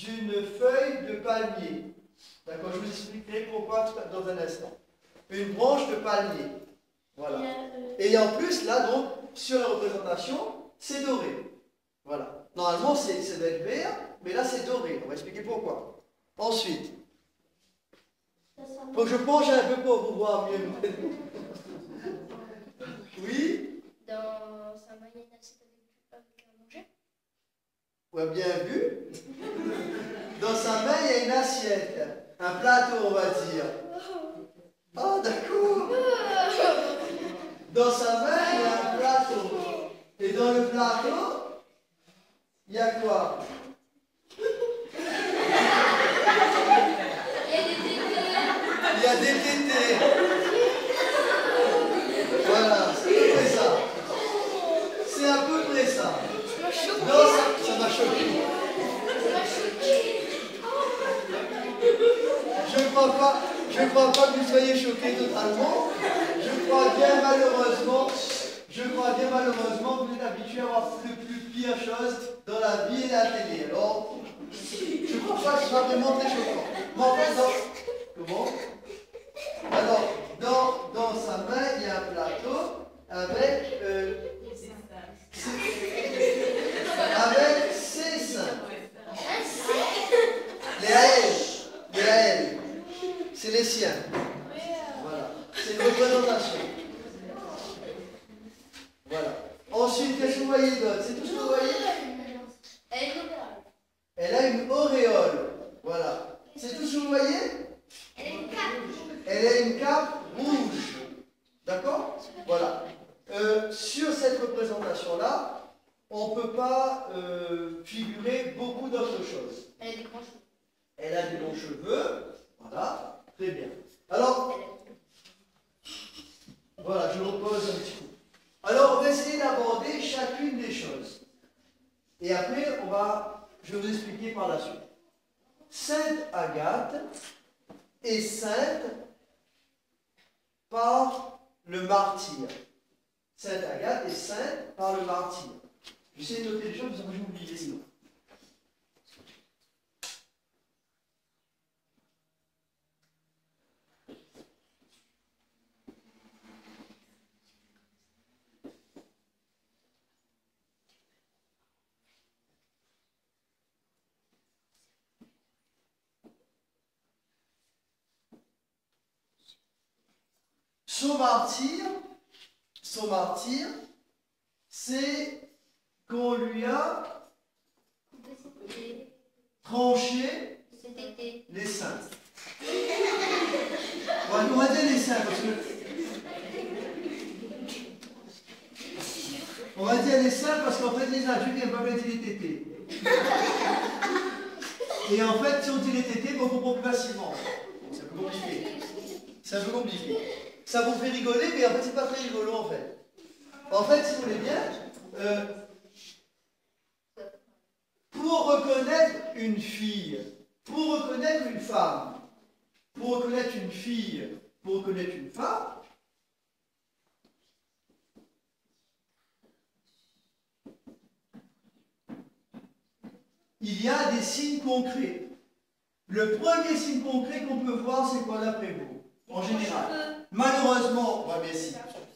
d'une feuille de palmier. D'accord, je vous expliquerai pourquoi dans un instant. Une branche de palmier. Voilà. Et en plus, là, donc, sur la représentation, c'est doré. Voilà. Normalement, c'est doit être vert, mais là, c'est doré. On va expliquer pourquoi. Ensuite, faut que je penche un peu pour vous voir mieux. Oui? Dans sa main, il y a une assiette avec à manger. Ouais, bien vu. Dans sa main, il y a une assiette. Un plateau, on va dire. Ah, d'accord. Dans sa main, il y a un plateau. Et dans le plateau, il y a quoi? Il y a des tétés. Voilà, c'est à peu près ça. C'est à peu près ça. Non, ça m'a choqué. Je ne crois pas que vous soyez choqués totalement. Je crois bien malheureusement que vous êtes habitués à voir de plus pires choses dans la vie et la télé. Alors, je ne crois pas que ce soit vraiment très choquant. Mais en fait, comment? Alors, dans sa main, il y a un plateau avec ses seins. Les AL. C'est les siens. Voilà. C'est une représentation. Voilà. Ensuite, qu'est-ce que vous voyez d'autre? C'est tout ce que vous voyez? Elle a une auréole. Voilà. C'est tout ce que vous voyez? Elle a une cape rouge. D'accord? Voilà. Sur cette représentation-là, on ne peut pas figurer beaucoup d'autres choses. Elle a des grands cheveux. Elle a des longs cheveux. Voilà. Très bien. Alors, voilà, je repose un petit coup. Alors, on va essayer d'aborder chacune des choses. Et après, je vais vous expliquer par la suite. Sainte Agathe est sainte par le martyre. Sainte Agathe est sainte par le martyre. J'essaie de noter les choses parce que j'ai oublié sinon. Son martyr, c'est qu'on lui a tranché les seins. On va dire les seins parce que. On va dire les seins parce qu'en fait les adultes n'aiment pas bien dire les tétés. Et en fait, si on dit les tétés, on comprend plus facilement. C'est un peu compliqué. C'est un peu compliqué. Ça vous fait rigoler, mais en fait, c'est pas très rigolo en fait. En fait, si vous voulez bien, pour reconnaître une fille, pour reconnaître une femme, pour reconnaître une fille, pour reconnaître une femme, il y a des signes concrets. Le premier signe concret qu'on peut voir, c'est quoi d'après vous? En général. Malheureusement,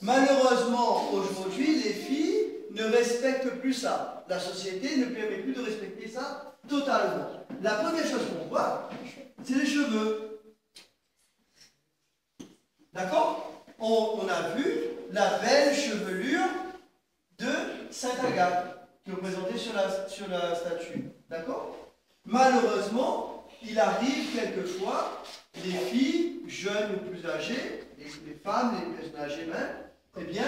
malheureusement, aujourd'hui, les filles ne respectent plus ça. La société ne permet plus de respecter ça totalement. La première chose qu'on voit, c'est les cheveux. D'accord? On a vu la belle chevelure de Sainte Agathe, qui est représentée sur la statue. D'accord? Malheureusement, il arrive quelquefois, les filles, jeunes ou plus âgées, les femmes, les personnes âgées même, eh bien,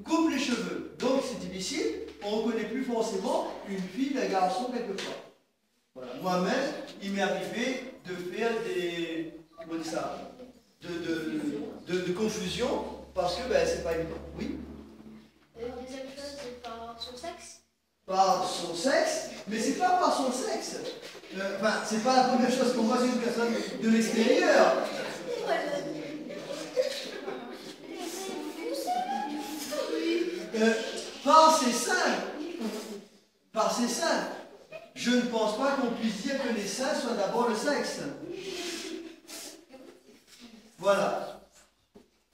coupent les cheveux. Donc c'est difficile, on ne reconnaît plus forcément une fille d'un garçon quelquefois. Voilà. Moi-même, il m'est arrivé de faire des. Comment on dit ça? De confusion, parce que ben, c'est pas évident. Oui? Deuxième chose, c'est par son sexe. Par son sexe, mais c'est pas par son sexe. Enfin, c'est pas la première chose qu'on voit sur une personne de l'extérieur. Par ses seins. Par ses seins. je ne pense pas qu'on puisse dire que les saints soient d'abord le sexe. Voilà.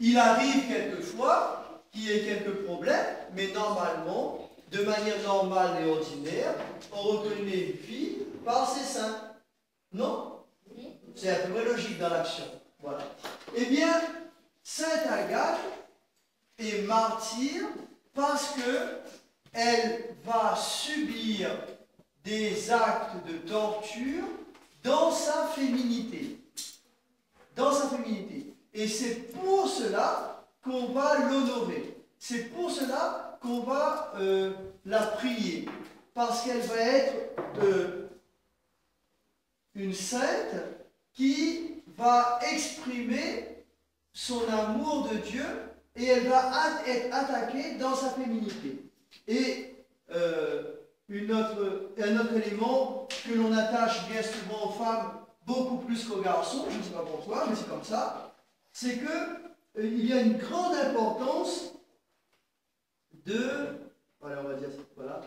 Il arrive quelquefois qu'il y ait quelques problèmes, mais normalement, de manière normale et ordinaire, on reconnaît une fille par ses seins. Non? C'est à peu près logique dans l'action. Voilà. Eh bien, Sainte Agathe est martyre parce qu'elle va subir des actes de torture dans sa féminité. Dans sa féminité. Et c'est pour cela qu'on va l'honorer. C'est pour cela qu'on va la prier. Parce qu'elle va être une sainte qui va exprimer son amour de Dieu et elle va être attaquée dans sa féminité. Et un autre élément que l'on attache bien souvent aux femmes beaucoup plus qu'aux garçons, je ne sais pas pourquoi, mais c'est comme ça, c'est que il y a une grande importance de... Voilà, on va dire ça, voilà.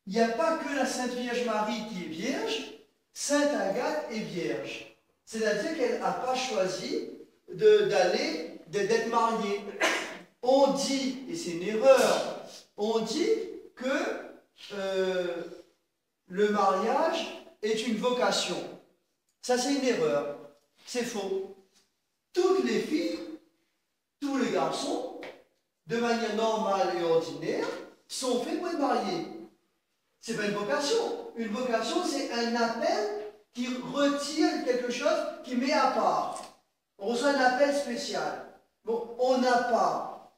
Il n'y a pas que la Sainte Vierge Marie qui est vierge, Sainte Agathe est vierge. C'est-à-dire qu'elle n'a pas choisi d'être mariée. On dit, et c'est une erreur, on dit que le mariage est une vocation. Ça, c'est une erreur. C'est faux. Toutes les filles, tous les garçons, de manière normale et ordinaire, sont faits pour être mariés. Ce n'est pas une vocation. Une vocation, c'est un appel qui retire quelque chose, qui met à part. On reçoit un appel spécial. Bon, on n'a pas,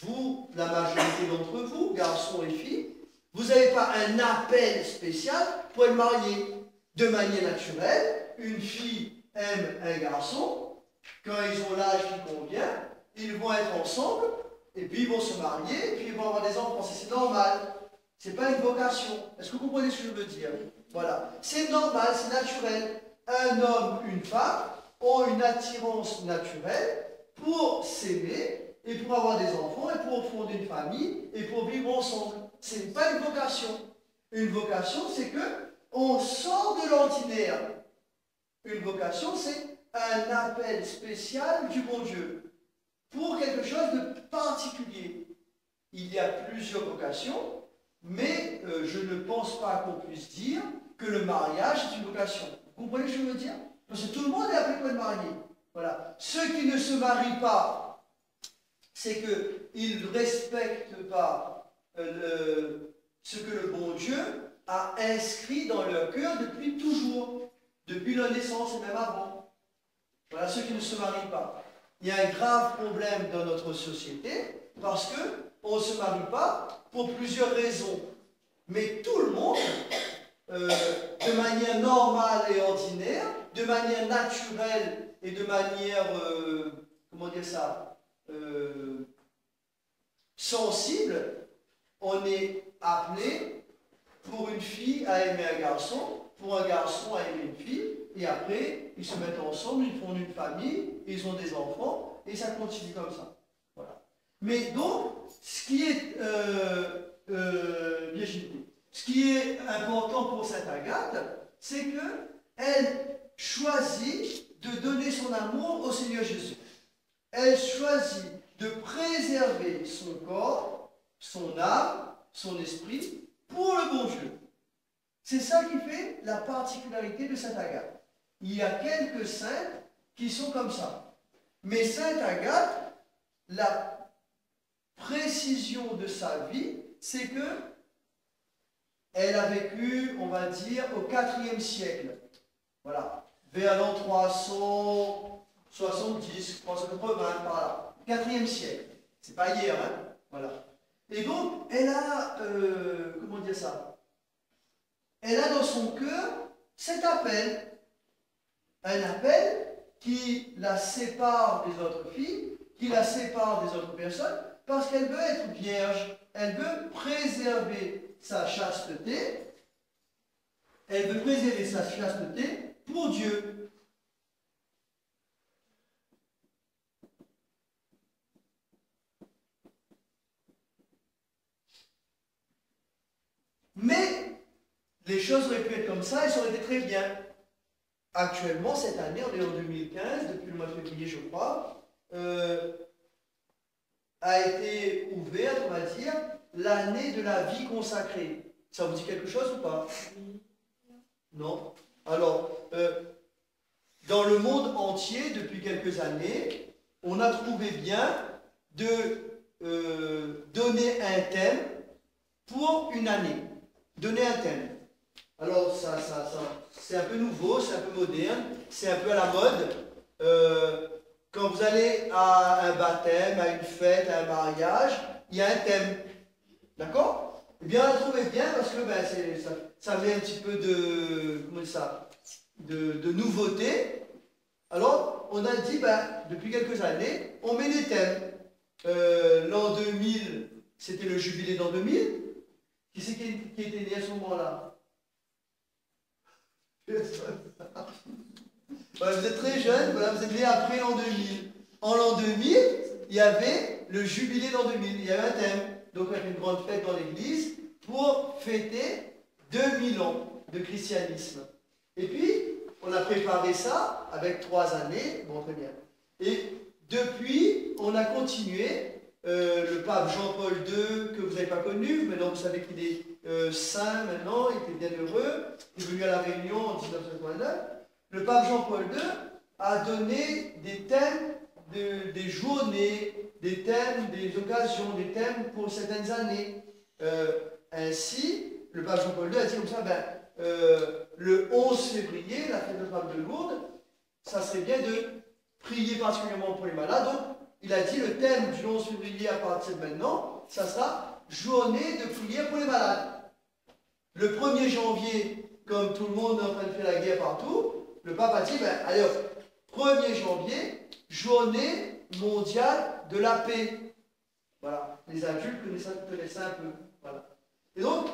vous, la majorité d'entre vous, garçons et filles, vous n'avez pas un appel spécial pour être mariés. De manière naturelle, une fille aime un garçon, quand ils ont l'âge qui convient, ils vont être ensemble, et puis ils vont se marier, et puis ils vont avoir des enfants. C'est normal. Ce n'est pas une vocation. Est-ce que vous comprenez ce que je veux dire? Voilà. C'est normal, c'est naturel. Un homme, une femme ont une attirance naturelle pour s'aimer et pour avoir des enfants et pour fonder une famille et pour vivre ensemble. Ce n'est pas une vocation. Une vocation, c'est que on sort de l'ordinaire. Une vocation, c'est un appel spécial du bon Dieu pour quelque chose de particulier. Il y a plusieurs vocations. Mais je ne pense pas qu'on puisse dire que le mariage est une vocation. Vous comprenez ce que je veux dire? Parce que tout le monde est appelé pour être marié. Voilà. Ceux qui ne se marient pas, c'est qu'ils ne respectent pas ce que le bon Dieu a inscrit dans leur cœur depuis toujours, depuis leur naissance et même avant. Voilà, ceux qui ne se marient pas. Il y a un grave problème dans notre société parce qu'on ne se marie pas pour plusieurs raisons. Mais tout le monde, de manière normale et ordinaire, de manière naturelle et de manière, comment dire ça, sensible, on est appelé pour une fille à aimer un garçon, pour un garçon à aimer une fille, et après, ils se mettent ensemble, ils font une famille, ils ont des enfants, et ça continue comme ça. Voilà. Mais donc, ce qui est, ce qui est important pour Sainte Agathe, c'est qu'elle choisit de donner son amour au Seigneur Jésus. Elle choisit de préserver son corps, son âme, son esprit pour le bon Dieu. C'est ça qui fait la particularité de Sainte Agathe. Il y a quelques saintes qui sont comme ça. Mais Sainte Agathe, la précision de sa vie, c'est que elle a vécu, on va dire, au IVe siècle. Voilà. Vers l'an 370, 380, par là. IVe siècle. C'est pas hier, hein. Voilà. Et donc, elle a, comment dire ça? Elle a dans son cœur cet appel. Un appel qui la sépare des autres filles, qui la sépare des autres personnes, parce qu'elle veut être vierge. Elle veut préserver sa chasteté. Elle veut préserver sa chasteté pour Dieu. Mais les choses auraient pu être comme ça et ça aurait été très bien. Actuellement, cette année, on est en 2015, depuis le mois de février, je crois, a été ouverte, on va dire, l'année de la vie consacrée. Ça vous dit quelque chose ou pas? Non? Alors, dans le monde entier, depuis quelques années, on a trouvé bien de donner un thème pour une année. Donner un thème. Alors, c'est un peu nouveau, c'est un peu moderne, c'est un peu à la mode. Quand vous allez à un baptême, à une fête, à un mariage, il y a un thème. D'accord? Eh bien, on l'a trouvé bien parce que ben, ça met un petit peu de, comment ça, de nouveauté. Alors, on a dit, ben, depuis quelques années, on met des thèmes. L'an 2000, c'était le jubilé d'an 2000. Qui c'est qui était né à ce moment-là? Voilà, vous êtes très jeune, voilà, vous êtes né après l'an 2000. En l'an 2000, il y avait le jubilé d'an 2000, il y avait un thème. Donc on a fait une grande fête dans l'église pour fêter 2000 ans de christianisme. Et puis, on a préparé ça avec 3 années, bon très bien. Et depuis, on a continué. Le pape Jean-Paul II, que vous n'avez pas connu, maintenant vous savez qu'il est saint maintenant, il était bien heureux, il est venu à La Réunion en 1989. Le pape Jean-Paul II a donné des thèmes, des journées, des thèmes, des occasions, des thèmes pour certaines années. Ainsi, le pape Jean-Paul II a dit comme ça, ben, le 11 février, la fête de Notre-Dame de Lourdes, ça serait bien de prier particulièrement pour les malades. Donc, il a dit le thème du 11 février à partir de maintenant, ça sera journée de prière pour les malades. Le 1er janvier, comme tout le monde est en train de faire la guerre partout, le pape a dit, ben, allez, 1er janvier, journée mondiale de la paix. Voilà, les adultes connaissent ça un peu. Voilà. Et donc,